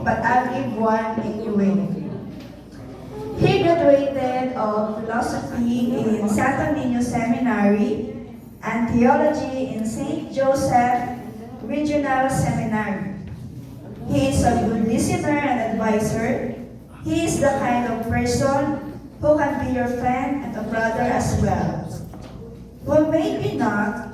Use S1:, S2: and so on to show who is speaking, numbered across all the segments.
S1: but I'll give one anyway. He graduated of philosophy in Santo Niño Seminary and theology in St. Joseph Regional Seminary. He is a good listener and advisor. He is the kind of person who can be your friend and a brother as well. Well, maybe not,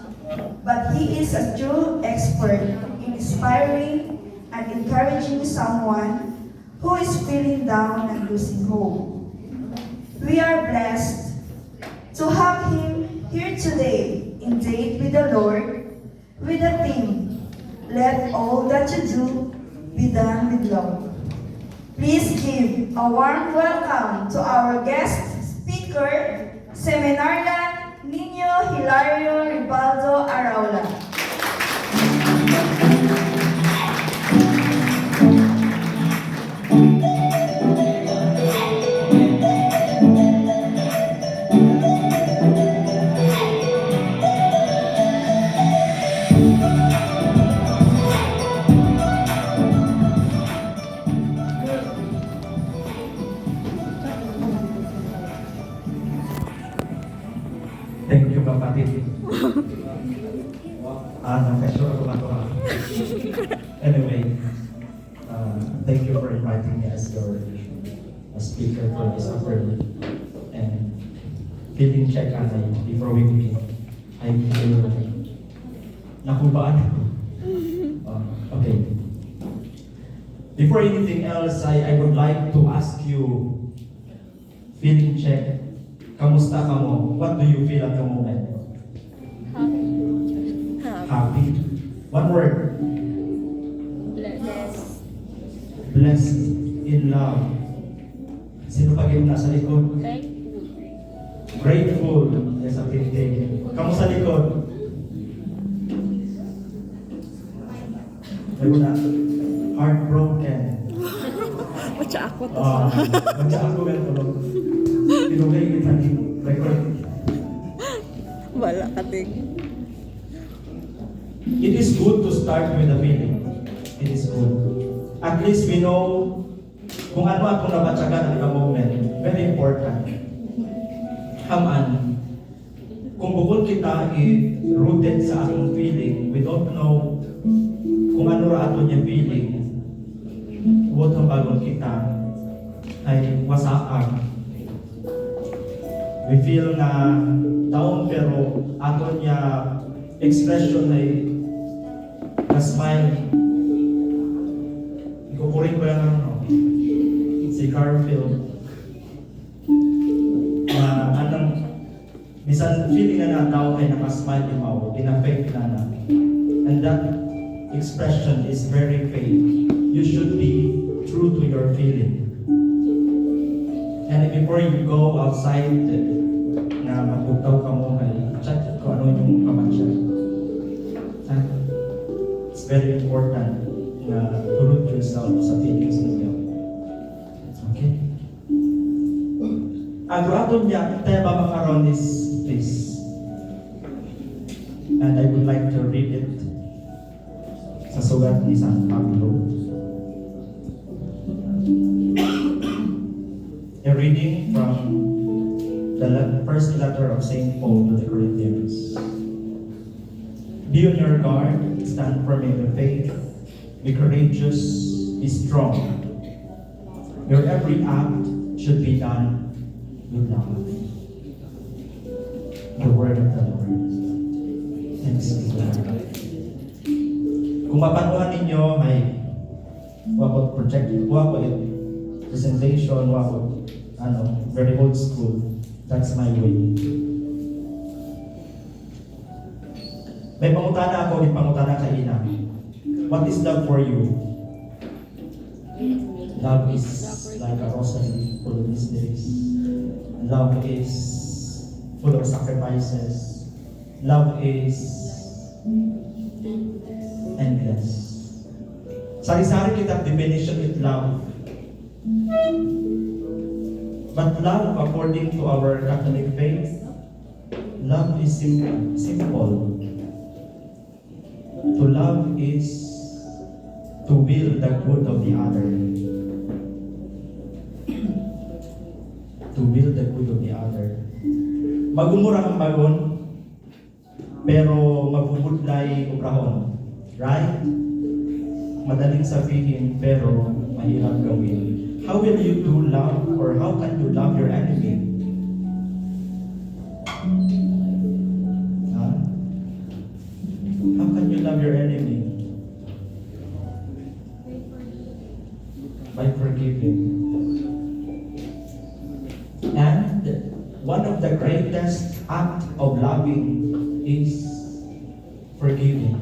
S1: but he is a true expert in inspiring and encouraging someone who is feeling down and losing hope. We are blessed to have him here today in Date with the Lord with the theme, Let All That You Do Be Done with Love. Please give a warm welcome to our guest speaker, Seminarian Niño Hilario Ribaldo Araula.
S2: Thank you, kapatid. Nakasure ako ba ito? Anyway, thank you for inviting me as your speaker for this afternoon. And feeling check before we begin. I feel nakubaan ako. Okay. Before anything else, I would like to ask you, feeling check, kamusta ka mo? What do you feel at the moment? Happy. One word.
S3: Blessed.
S2: Blessed in love. Sino pa yung nasa likod? Grateful. Yes, a pintig. Kamu sa likod? Ayun na. Heartbroken.
S3: Matya ako to.
S2: Matya ako ganito. Pinugay kita ni record.
S3: Wala ka din.
S2: It is good to start with a feeling. It is good. At least we know kung ano atong nabatsagan at moment. Very important. Haman, kung bukod kita rooted sa atong feeling, we don't know kung ano ra ato niya feeling. Huwag ang bagon kita ay wasaan. We feel na down pero ato niya expression ay na-smile. Ikukurin ko lang si Garfield na anong bisan feeling na tao ay nakasmile ni Mao, in-affect na. And that expression is very fake. You should be true to your feeling. And before you go outside na magpugtaw ka mo ay check kung ano yung kamansya. It's very important na to root yourself sa feelings ninyo. Okay? Ang aton niya, tayo ba makaroon is this. And I would like to read it sa sulat ni San Pablo. A reading from the first letter of St. Paul to the Corinthians. Be on your guard, stand firm in the faith, be courageous, be strong. Your every act should be done with love. The word of the Lord. Thanks be to God. Kung mapanuhan ninyo, may wako project, wako presentation, wako very old school. That's my way. May pangutana ako, may pangutana ka ina. What is love for you? Love is like a rosary full of mysteries. Love is full of sacrifices. Love is endless. Sari-sari kita definition with love. But love, according to our Catholic faith, love is simple. To love is to will the good of the other. will the good of the other. Magumura ang bagon, pero magbubudlay obrahon. Right? Madaling sabihin, pero mahirap gawin. How will you do love, or how can you love your enemy? Huh? How can you love your enemy? By forgiving. And one of the greatest act of loving is forgiving.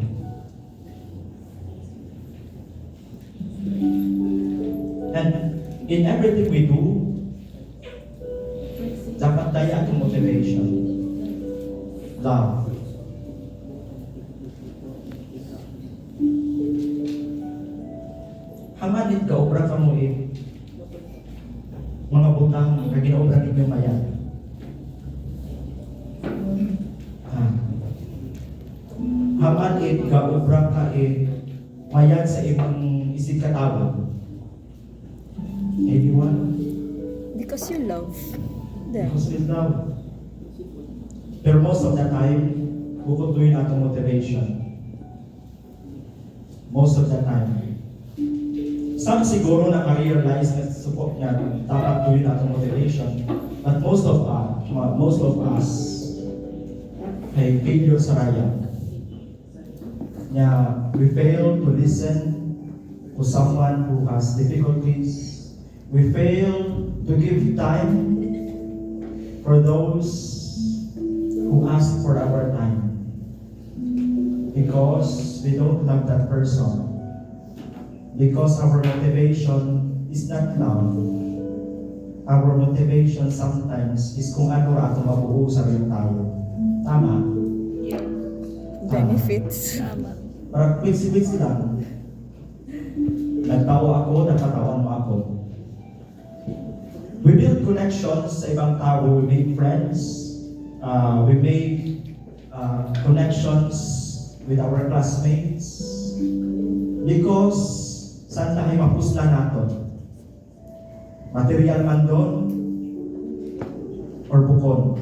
S2: And in everything we do, dapat tayo atong motivation. Love. Hamanit ka, obra ka mo mga butang na ginaobra ninyo mayan. Hamanit ka, obra ka mayan sa ibang isip katawag. Anyone?
S3: Because you love them.
S2: Because we love. Pero most of the time, kukuntuin atong motivation. Most of the time. Some siguro naka-realize na support niya, dapat tuwin atong motivation. But most of us ay failure sa raya. We fail to listen to someone who has difficulties. We fail to give time for those who ask for our time because we don't love that person, because our motivation is not love. Our motivation sometimes is kung ano ra ato mabuo sa iyong tao. Tama?
S3: Benefits.
S2: Parang quick lang. Nagtawa ako, nakatawan mo ako. We build connections sa ibang tao. We make friends. We make connections with our classmates. Because saan tayo mapusla nato? Material man doon or bukod.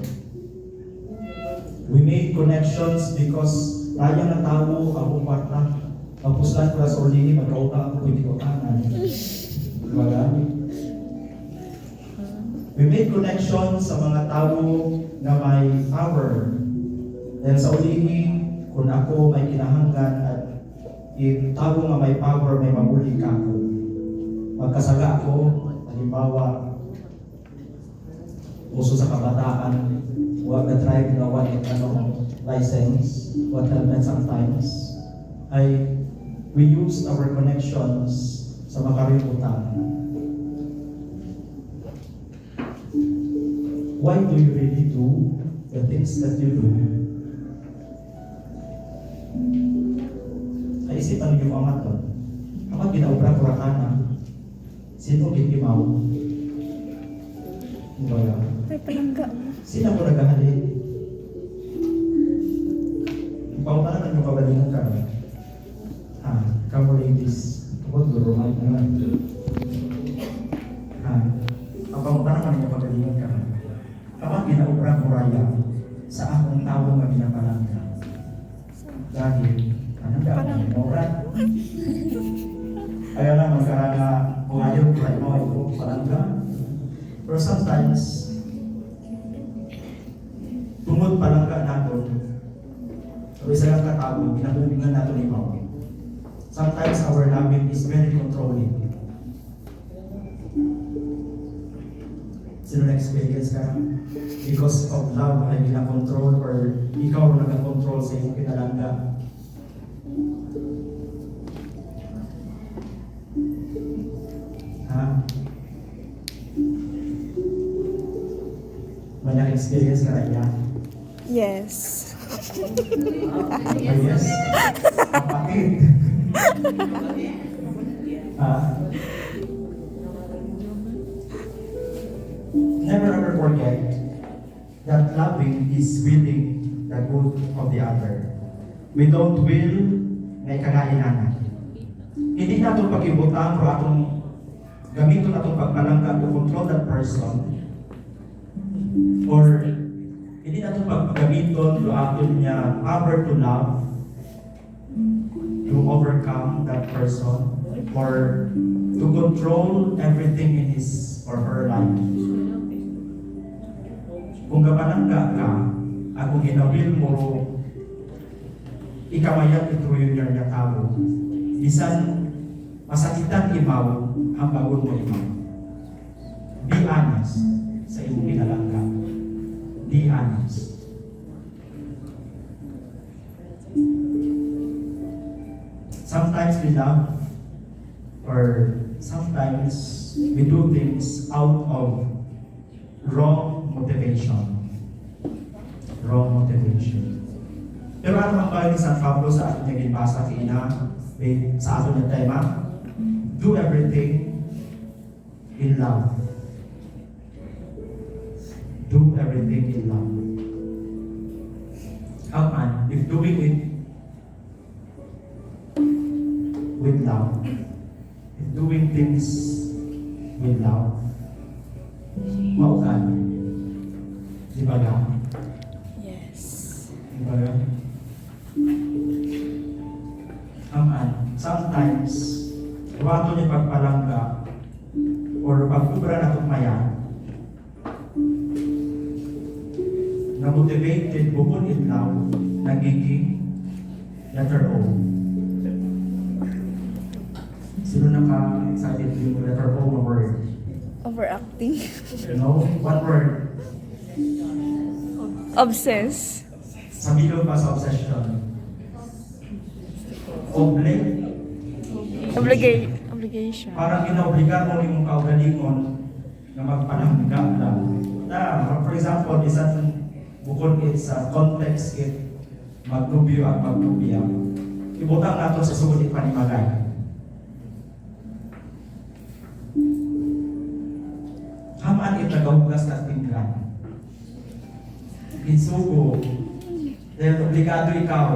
S2: We make connections because kaya na tao ang uparta. Mapuslan ko sa orlini, magkauta ako, pwede ko tanan. We make connections sa mga tao na may power. Dahil sa ulihi, kung ako may kinahanggan at tao nga may power, may mamuli ka ako. Magkasaga ako, halimbawa, uso sa kabataan, huwag na drive na license, what helmet sometimes, we use our connections sa makarimutan. Why do you really do the things that you do? Kaisipan niyo amat doon. Kapag ginaubra kurakana, sino gitimaw? Wala.
S3: Ay, palangga.
S2: Sino mo naghahalin? Paunahan ang kabalingan ka. Kamu ladies, kapag durumay na lang. Paunahan ang kabalingan ka. Kapag ginaubra ko raya sa akong tao nga binapalangga. Dahil, ano ka, orat. Kaya lang magkarana kung ayaw ko ay mo ito palangga. Pero sometimes, tungod palangga natin, so isa lang katao, pinahubingan natin ni Mao. Sometimes our loving is very controlling. Sino na-experience ka? Because of love ay gina-control or ikaw na nag-control sa iyong pinalangga. May na-experience ka rin yan?
S3: Yes.
S2: Yes. Kapatid. Never ever forget that loving is willing the good of the other. We don't will na ikangainan. Hindi natin pag-ibutang o atong gamiton atong pagpalangga to control that person, Or hindi na ito paggamiton to aton niya power to love, to overcome that person, or to control everything in his or her life. Kung gamanangga ka, akong ginawin mo, ikamayat itruyon niya tao. Bisan, masakitan imaw, ang bagon mo imaw. Be honest sa iyong ginalangga. Be honest. Sometimes we love, or sometimes we do things out of wrong motivation. Wrong motivation. Pero ano ang bahay ni San Pablo sa ating naging basa kina sa ating na tema? Do everything in love. Do everything in love. Aman, if doing it with love, if doing things with love, maukan. Di ba lang?
S3: Yes.
S2: Di ba lang? Aman, sometimes, wato niya pagpalangga or pagkubra na itong mayan, na motivated bukod in love, nagiging letter O. Sino naka-excited yung letter O na word?
S3: Overacting.
S2: You know, one word.
S3: Obsess.
S2: Sa bilog pa sa obsession.
S3: Obligation.
S2: Parang inaobligar mo yung kaugalingon na magpalangga lang. For example, isang bukod it sa context it magnubyo at magnubiya. Ibutang nato sa sulit panimagay. Hamaan it nagahugas na tinggan. Insugo. Dahil obligado ikaw.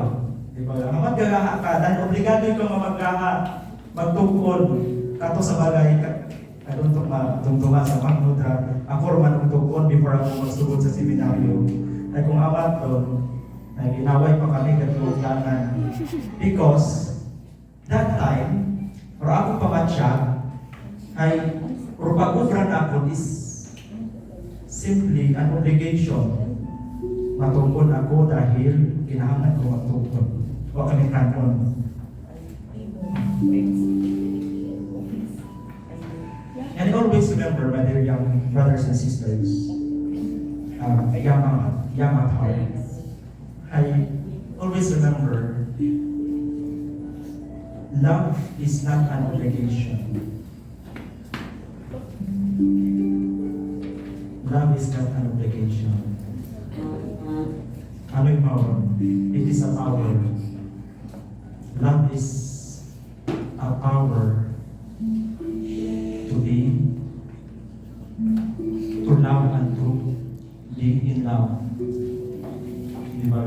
S2: Diba? Hamat gagaha ka. Dahil obligado ikaw magtungkol. Kato sa bagay. Kaduntok matungtungan sa Pangmudra. Ako man magtungkol before ako magsugod sa seminaryo. Ay kung amat doon, ay ginaway pa kami katulungan. Because that time, or ako pamatya, ay or pag-ufran ako is simply an obligation. Matungkol ako dahil kinahanglan ko matungkol. O kami kanon. And always remember, my dear young brothers and sisters, young at heart, I always remember, love is not an obligation. Love is not an obligation. Ano yung power? It is a power. Love is a power to be, to love and to be in love. Di ba?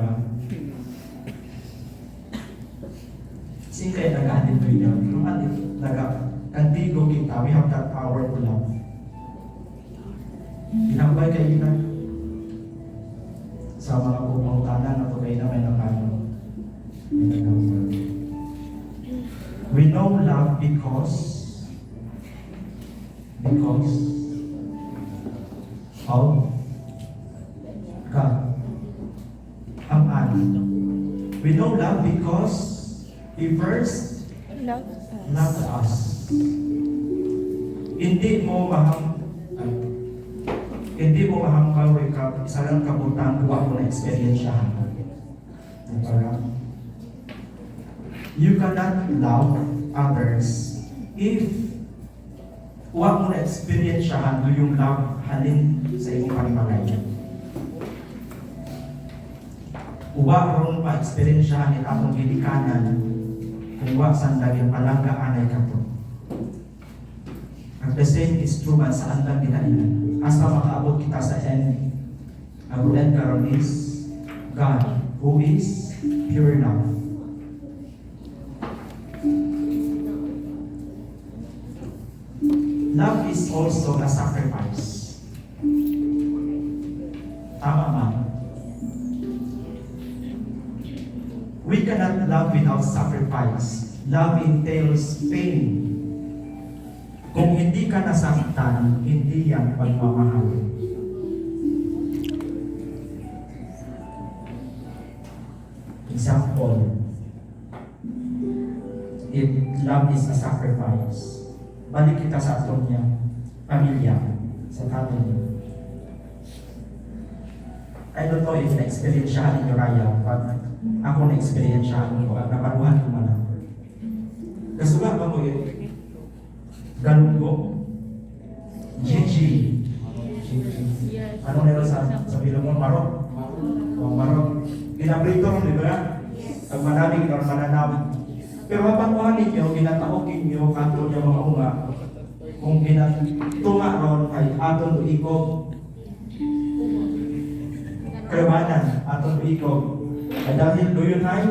S2: Singkay nag-anin mo yun. Kung nag-antigo kita, we have that power to love. Pinambay kayo na sa mga pumangutanan na ito kayo na may nakano. We know love because of God. Aman. We know love because He first loved us. Hindi mo mahangkaw isa lang kabutan kuha mo na experiensyahan. You cannot love others if kuha mo na experiensyahan do yung love halin sa iyong panimalay. Kuha ron pa experiensyahan it atong gidikanan kung wa sandag yung palanggaan ay kato. At the same is true man sa andang ginainan. Hasta makaabot kita sa end. Ang end karon is God, who is pure love. Love is also a sacrifice. Tama man. We cannot love without sacrifice. Love entails pain. Kung hindi ka nasaktan, hindi yan pagmamahal. Example, if love is a sacrifice, balik kita sa aton niya, pamilya, sa family. I don't know if na-experiensyahan ninyo Raya, but ako na-experiensyahan ko at naparuhan ko man. Kasuga ba mo yun? Galunggo? Gigi. Ano meron sa bilog mo? Marok? Marok. Ginaprito mo, di ba? Pag manamig or mananam. Pero mapakuhan ninyo, ginataokin nyo, kanto niya mga unga. Kung ginatunga ron ay aton ikog. Keremanan, aton ikog. Ay dahil doon ay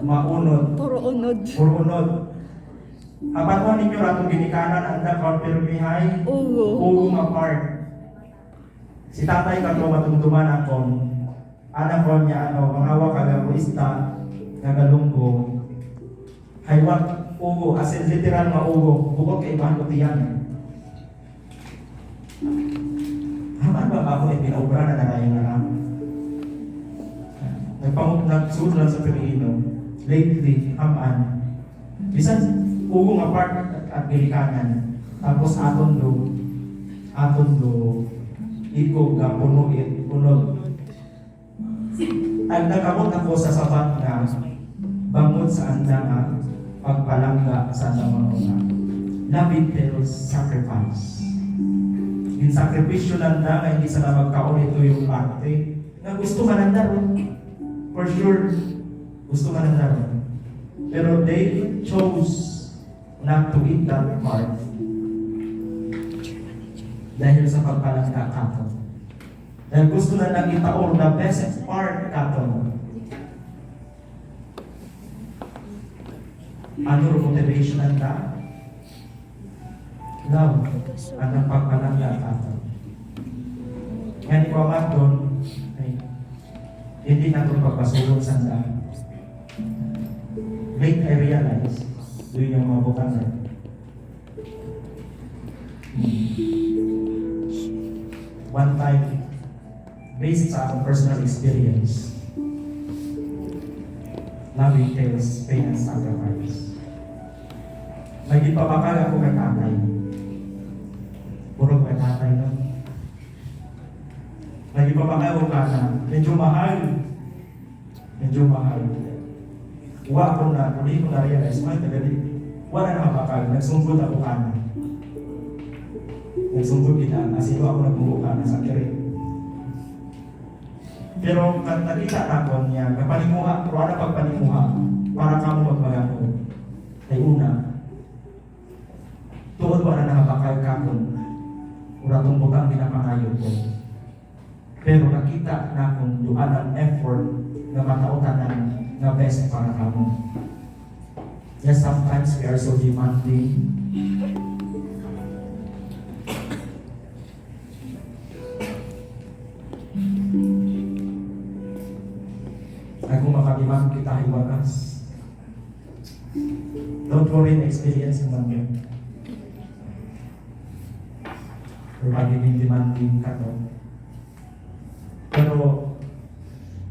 S2: maunod.
S3: Puro unod.
S2: Puro unod. Apakuhan ninyo ratong ginikanan ang na-confirmihay.
S3: Ugo.
S2: Apart. Si tatay kato matumtuman akong anak ko niya mangawa kagapuista nagalunggo haywat ugo as in literal nga ugo bukod kay ibahan ko tiyan haman ba ako ay pinaubra na narayon na lang nagsuod lang sa Pilipino lately haman bisan ugo nga part at bilikanan tapos aton do iko ga puno ang nakamot ako sa sabat na bangod sa andang pagpalangga sa andang mga love entails sacrifice. In sakripisyo lang na hindi sa na magkaon ito yung parte na gusto man ron. For sure, gusto man ron. Pero they chose not to eat that part dahil sa pagpalangga kato. Dahil gusto na lang itaor the best part kato. Ano rin motivation nanda? Love. Anong pagpalangga kato. Yan ko amat doon, hindi na ito pagpasulong sanda. Late I realize, doon yung mga bukang na. One time, based sa akong personal experience, love entails pain and sacrifice. Naging papakal ako kay tatay. Puro kay tatay, no? Naging papakal ako na medyo mahal. Medyo mahal. Wa ako na, hindi ko na-realize, wala na mapakal. Nagsumbot ako kana. Nagsumbot kita, asilo ako nagbuo kana sa kiri. Pero nakita na niya, kapanimuha, pero ano pagpanimuha, para ka mo magmagano. Ay una, tuod ba na nakapakal ka kung uratong bukang pinapangayon ko. Pero nakita na kung duhan ang effort na matautan na best para ka mo. Yes, sometimes we are so demanding. Kung makadimang kita iwakas. Don't worry na experience naman yun. Pero magiging-demanding ka to. Pero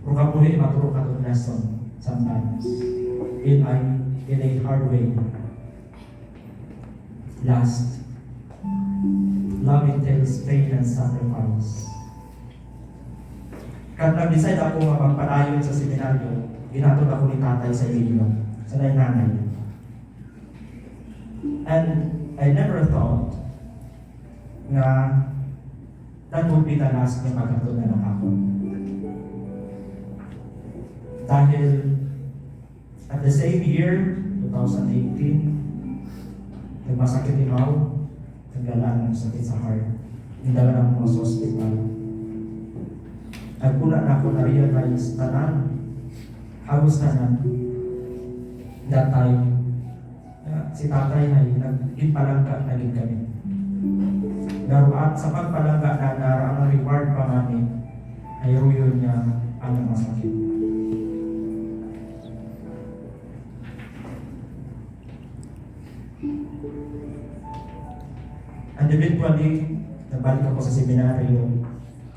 S2: kung ka puli, maturo ka to lesson sometimes. In a hard way. Last. Love entails pain and sacrifice. Kaya nag-decide ako nga magpadayon sa seminaryo, ginatod ako ni tatay sa iyo, sa nanay. And I never thought nga that would be the last na magkatod na ako. Dahil at the same year, 2018, nagmasakit ikaw, nagdala ng sakit sa heart, nagdala ng mga sa hospital. Nagpuna na ako na-realize tanan, halos tanan, that time, si tatay ay nagpalangga na din kami. Naruan sa pagpalangga na narang reward pa namin, hayruyon niya ang masakit. And eventually, nabalik ako sa seminaryo.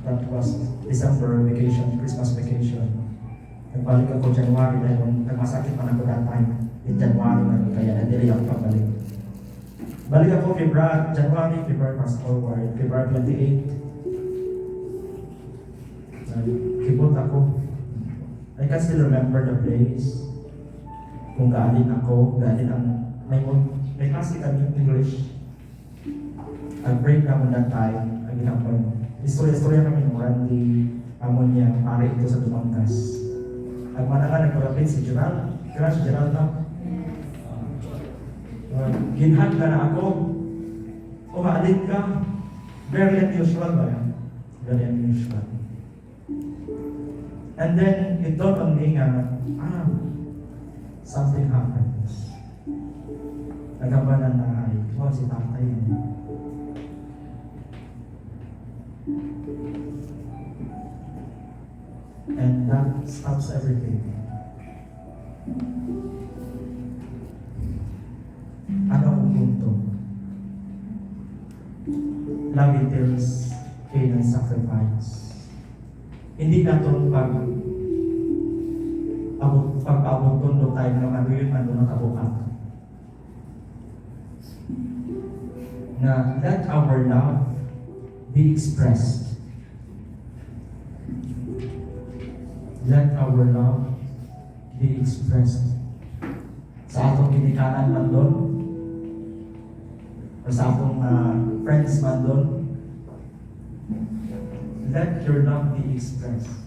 S2: That was December vacation, Christmas vacation. Nagbalik ako January dahil nagmasakit pa na ako that time. In January na kaya na-delay ako pabalik. Balik ako January, February, fast forward, February 28. Kibot ako. I can still remember the place. Kung gaalin ako, gaalin ang may klase kami English. Nag-break naman that time. Ang ginapon. Istorya kami ng Randy Ammonia, pare ito sa Tumangkas. Ang manangan nagpagapit si Gerald. Crush Gerald na. Ginhag ka na ako. Umaalin ka. Very unusual ba yan? Very unusual. And then, it dawned on me nga, something happens. Nagabanan na ay, si tatay yan. And that stops everything. Ano ang punto? Love entails pain and sacrifice. Hindi na itong pag-abot tondo tayo ng ano yun, ano ng kabukat. Na let our love be expressed. Let our love be expressed. Sa atong ginikanan man doon, o sa atong friends man doon, let your love be expressed.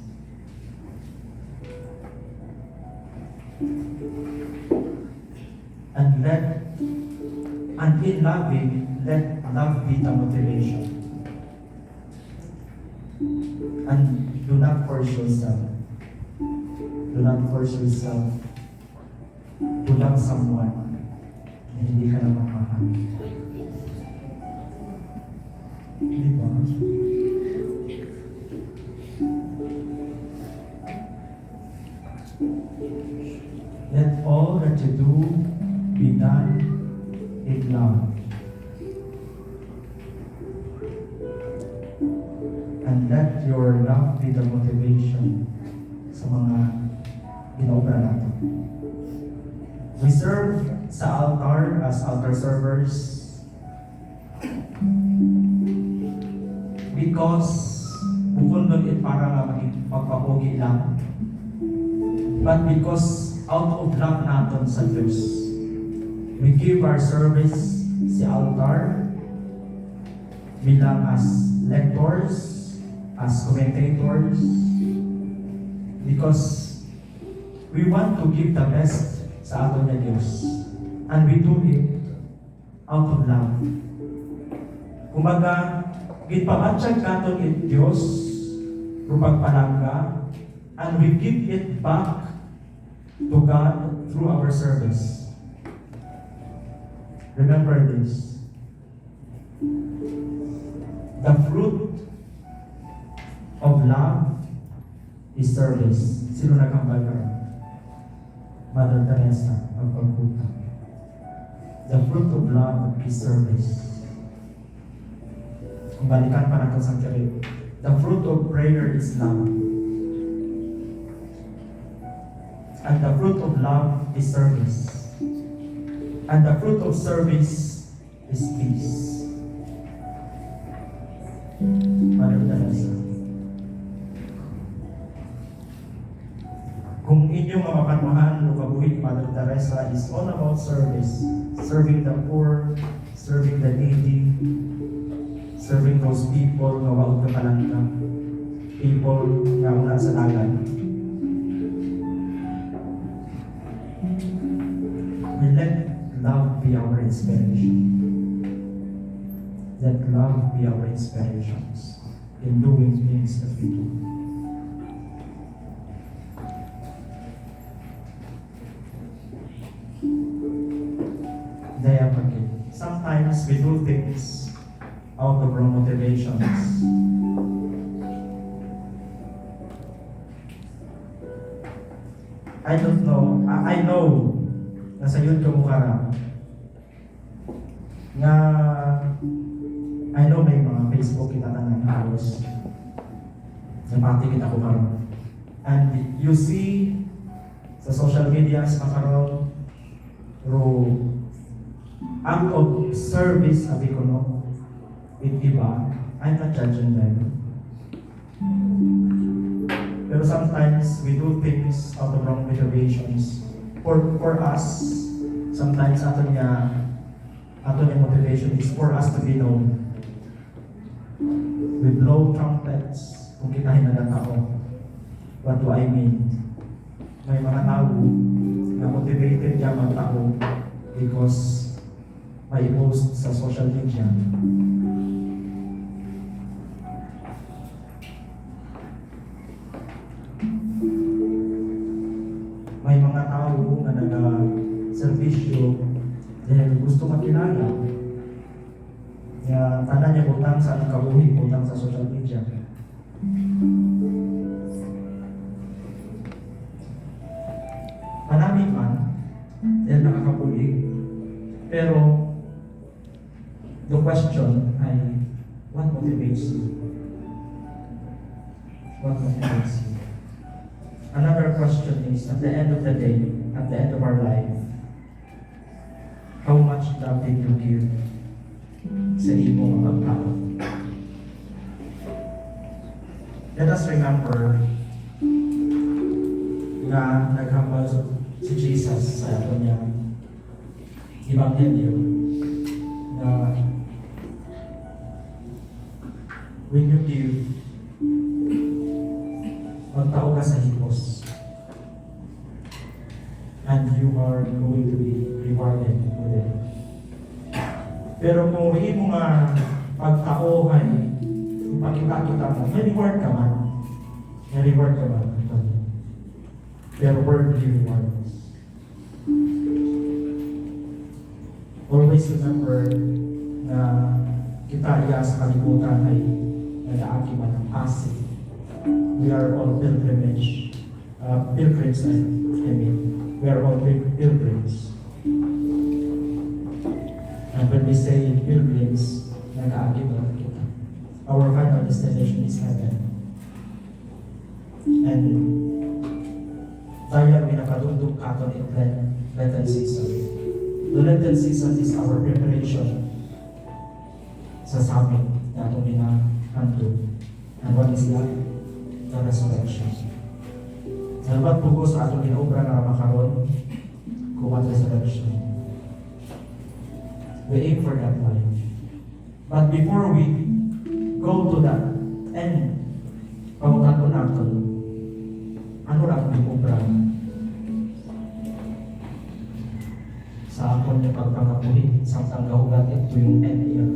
S2: And in loving, let love be the motivation. And do not force yourself. Do not force yourself to love someone na hindi ka naman mahal. Di ba? Let all that you do be done in love. And let your love be the motivation sa mga ginobra natin. We serve sa altar as altar servers because bukod doon para nga magpapogi lang, but because out of love natin sa Diyos, we give our service sa altar bilang as lectors, as commentators, because we want to give the best sa aton na Diyos. And we do it out of love. Kumbaga, gitpamatsyag naton it Diyos, rupagpalangga, and we give it back to God through our service. Remember this. The fruit of love is service. Sino nakambal ka? Mother Teresa of Calcutta. The fruit of love is service. Kung balikan pa natin sa kirit. The fruit of prayer is love. And the fruit of love is service. And the fruit of service is peace. Mother Teresa. Kung inyong mapapanuhan o kabuhi, Mother Teresa is all about service. Serving the poor, serving the needy, serving those people na wawag na palangka, people na una sa dagat. We let love be our inspiration. Let love be our inspirations in doing things that we do. Sometimes we do things out of wrong motivations. I don't know, I know na sa yun ka mukha na nga I know may mga Facebook kita na halos napati kita ko karon. And you see sa social media makaroon through act of service sabi ko no with iba, I'm not judging them. Pero sometimes we do things out of wrong motivations. For us, sometimes ato niya motivation is for us to be known. We blow trumpets kung kitahin na ng tao. What do I mean? May mga tao na motivated niya mga tao because may post sa social media. May mga tao na nag-servisyo dahil gusto makilala. Kaya tanan niya butang sa kabuhi, butang sa social media. Marami man, dahil nakakapulig. Pero, the question ay, what motivates you? What motivates you? Another question is, at the end of the day, at the end of our life, how much love did you give sa iyong mga tao? Let us remember na naghambal si Jesus sa ato niya Ebanghelyo na when you give, magtao ka sa hipos and you are going to be rewarded with it. Pero kung hindi mo nga pagtao ay ipakita-kita mo, may reward ka man. May reward ka man. Pero worldly rewards. Always remember na kita iya sa kalibutan ay nag-aaki man ang passive. We are all pilgrims. We are all pilgrims. And when we say pilgrims, nag-aagi man kita. Our final destination is heaven. And tayo may nakadundog katon in Lenten season. The Lenten season is our preparation sa summit na itong hinahandog. And what is that? The resurrection. Salamat po sa atong ginaobra na makaroon kung at resurrection. We aim for that life. But before we go to that end, pangutan natin, ano lang ginaobra sa akon niya pagpangapuhin sa tanggahugat ito yung end year.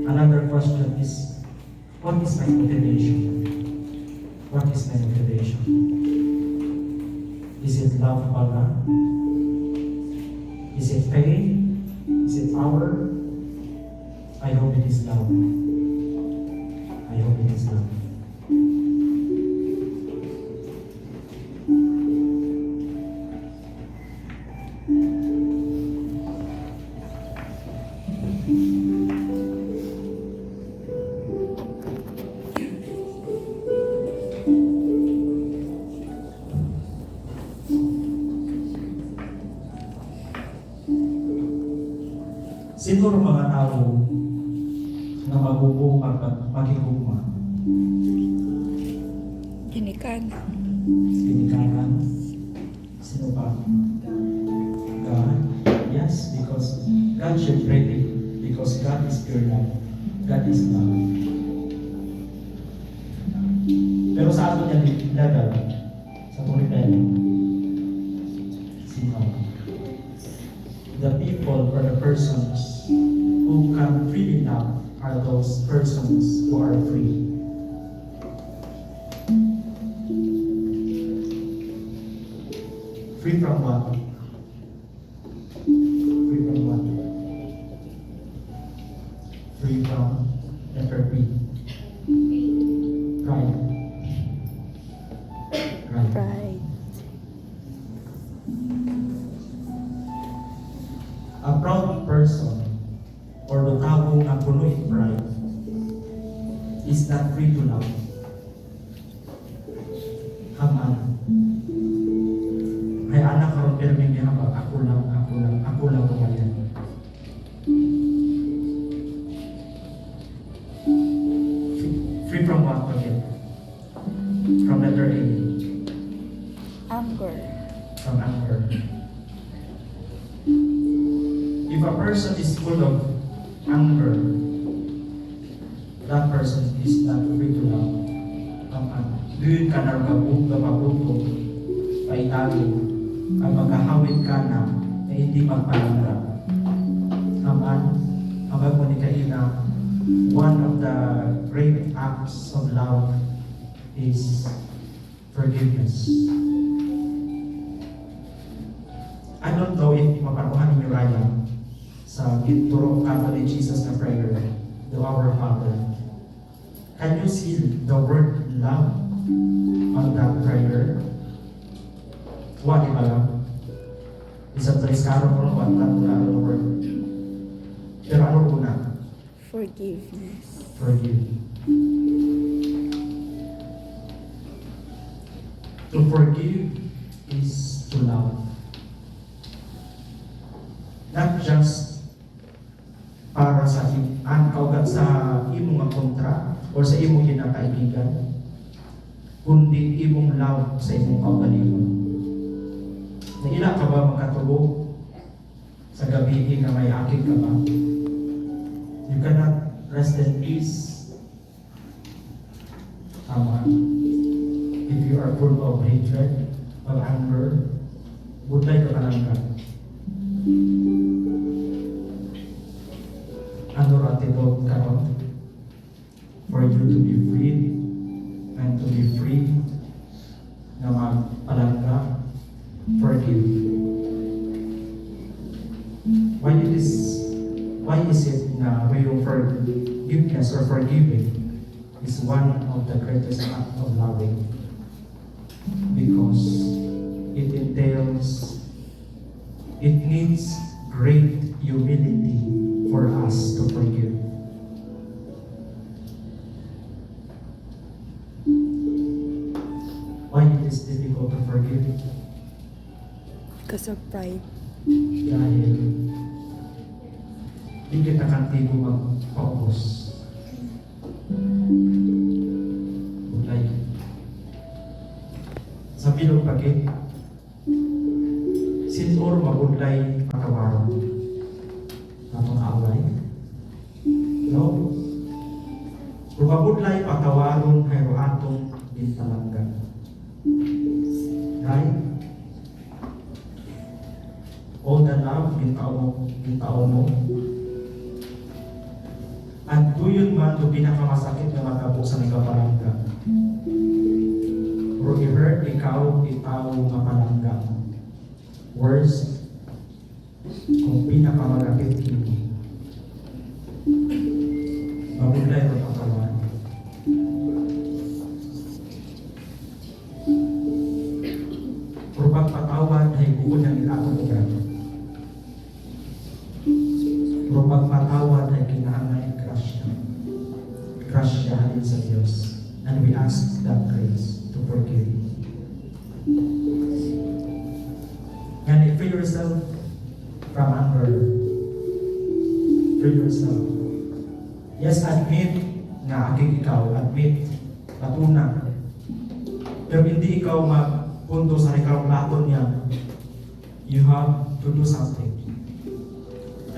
S2: Another question is, what is my motivation? What is my motivation? Is it love pala? Is it pain? Is it power? I hope it is love. I hope it is love. Siguro mga tao na magubuong makikugma.
S3: Ginikanan.
S2: Pinikanan. Sino pa? God. Yes, because God should pray it. Because God is pure love. God is love. Pero sa ato niya level, sa itong level, sino? The people or the persons who can freely love are those persons who are free. Free from what? Free from what? Free from letter B. Pride. A proud person or the tao nga puno in pride is not free to love. Haman. Ay anak karon pero may gihaba, ako lang kumayan. Free from what again? From letter A.
S3: Anger.
S2: From anger. If a person is full of anger, that person is not free to love. Doon ka na mabuto, paitago, ang maghahawid ka na hindi magpalangga. Habang mo ni Kaina, one of the great acts of love is forgiveness. I don't know if mapanuhan ninyo Raya sa gituro ka ni Jesus na prayer, the Our Father. Can you see the word love on that prayer? What di ba lang? Isang tres karo mo what that word. Pero ano una?
S3: Forgiveness.
S2: Forgive. To forgive is to love. Not just para sa kaugat sa imong nga kontra or sa imong ginakaibigan, kundi imong love sa imong kaugalingon. Naila ka ba makatulog sa gabi nga may akit ka ba? You cannot rest in peace. Tama. If you are full of hatred, of anger, budlay ka lang ka. Ano ratidog karon? For you to be freed and to be free na magpalangga, forgive. Why is it na yung forgiveness or forgiving is one of the greatest acts of loving? Because it needs great humility for us to forgive. Why it is difficult to forgive?
S3: Because of pride.
S2: Dahil di kita kantigo magpaubos. Bulay. Sa bilog pagit, since or mabudlay patawaron atong away. No? Kung mabudlay patawaron hayro atong gintalanggan. Right? All the love gintaon mo. At duyon man to pinakamasakit na matabo sa nagapalangga. Or i-hurt ikaw mapalangga. Worse, kung pinakamalapit mo. Mabulay mo patawaran. Pero pagpatawad ay buod ng ilatong ugat. Pero pagpatawad ay kinahanglan i-crush siya halin sa Diyos. And we ask that grace to forgive. And free yourself from anger. Free yourself. Yes, admit na aking ikaw. Admit, patunang. Pero hindi ikaw magpunto sa ikarong laton niya. You have to do something.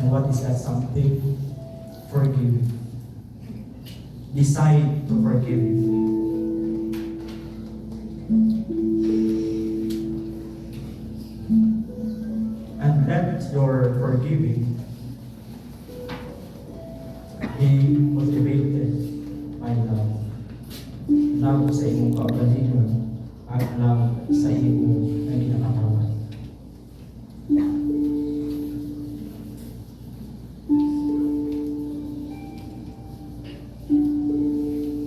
S2: And what is that something? Forgive. Decide to forgive. And let your forgiving be motivated by love. Love sa imong kaugalingon at love sa imong na ginakatawan.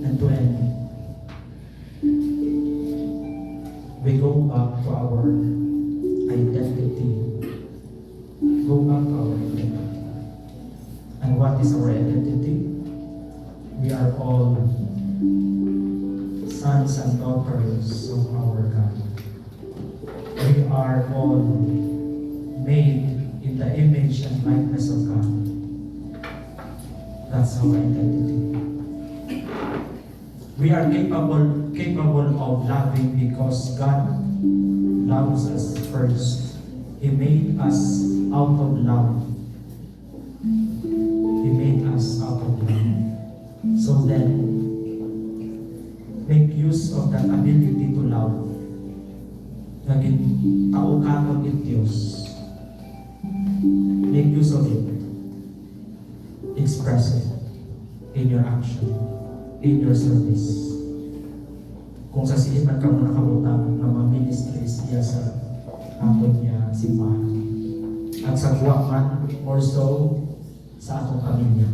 S2: And to end, we go back to our identity. Go back to our what is our identity? We are all sons and daughters of our God. We are all made in the image and likeness of God. That's our identity. We are capable of loving because God loves us first. He made us out of love. He made us out of love. So then, make use of that ability to love. Naging tao ka ng Diyos. Make use of it. Express it in your action, in your service. Kung sa siin man ka mo nakabutang na mga ministries niya sa aton niya simbahan. At sa buwak man, or so, sa atong pamilya.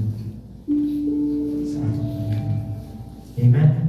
S2: Sa atong pamilya. Amen.